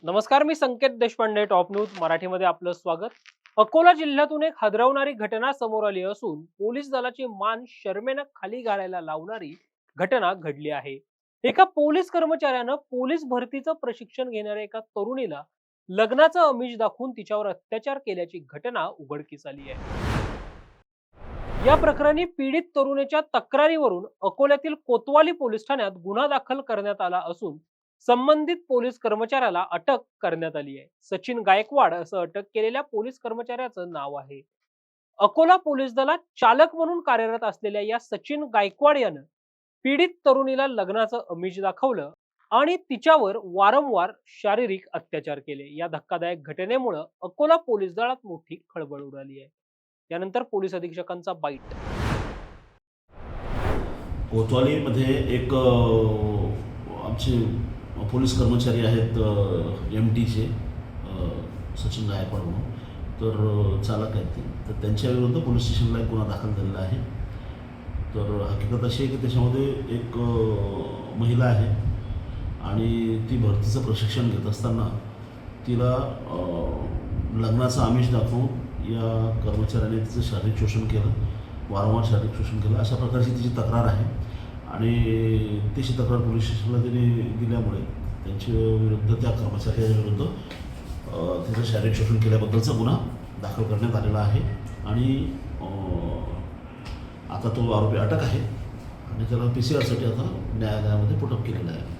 नमस्कार, मी संकेत Deshpande. Top news मराठीमध्ये आपलं स्वागत. अकोला जिल्ह्यातून एक हादरवणारी घटना समोर आली असून पोलीस दलाची मान शरमेनं खाली घालायला लावणारी घटना घडली आहे. एका पोलीस कर्मचाऱ्यानं पोलीस भरतीचं प्रशिक्षण घेणाऱ्या एका तरुणीला लग्नाचं आमिष दाखवून तिच्यावर अत्याचार केल्याची घटना उघडकीस आली आहे. या प्रकरणी पीडित तरुणीच्या तक्रारीवरून अकोल्यातील कोतवाली पोलीस ठाण्यात गुन्हा दाखल करण्यात आला असून संबंधित पोलीस कर्मचाऱ्याला अटक करण्यात आली आहे. सचिन गायकवाड असं अटक केलेल्या पोलीस कर्मचाऱ्याचं नाव आहे. अकोला पोलीस दलात चालक म्हणून कार्यरत असलेल्या या सचिन गायकवाड यानं पीडित तरुणीला लग्नाचं आमिष दाखवलं आणि तिच्यावर वारंवार शारीरिक अत्याचार केले. या धक्कादायक घटनेमुळे अकोला पोलीस दलात मोठी खळबळ उडाली आहे. यानंतर पोलीस अधीक्षकांचा बाईट. कोतवालीमध्ये एक आमचे पोलीस कर्मचारी आहेत MTचे सचिन गायकवाड म्हणून, तर चालक आहेत ते, तर त्यांच्याविरुद्ध पोलीस स्टेशनला एक गुन्हा दाखल झालेला आहे. तर हकीकत अशी आहे की त्याच्यामध्ये एक महिला आहे आणि ती भरतीचं प्रशिक्षण घेत असताना तिला लग्नाचं आमिष दाखवून या कर्मचाऱ्याने तिचं शारीरिक शोषण केलं, वारंवार शारीरिक शोषण केलं, अशा प्रकारची तिची तक्रार आहे. आणि तिची तक्रार पोलीस स्टेशनला दिल्यामुळे त्यांच्या विरुद्ध, त्या कर्मचाऱ्याविरुद्ध तिचं शारीरिक शोषण केल्याबद्दलचा गुन्हा दाखल करण्यात आलेला आहे. आणि आता तो आरोपी अटक आहे आणि त्याला PCR साठी आता न्यायालयामध्ये पुटअप केलेला आहे.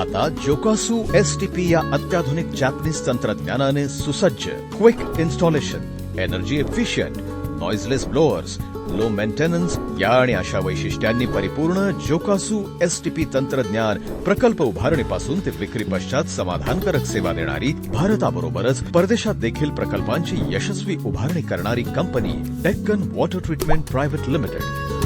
आता जोकासू STP या अत्याधुनिक जॅपनीज तंत्रज्ञानाने सुसज्ज, quick installation, energy efficient, noiseless blowers, low maintenance या आणि अशा वैशिष्ट्यांनी परिपूर्ण जोकासू STP तंत्रज्ञान प्रकल्प उभारणीपासून ते विक्री पश्चात समाधानकारक सेवा देणारी, भारताबरोबरच परदेशात देखील प्रकल्पांची यशस्वी उभारणी करणारी company Deccan water treatment private limited.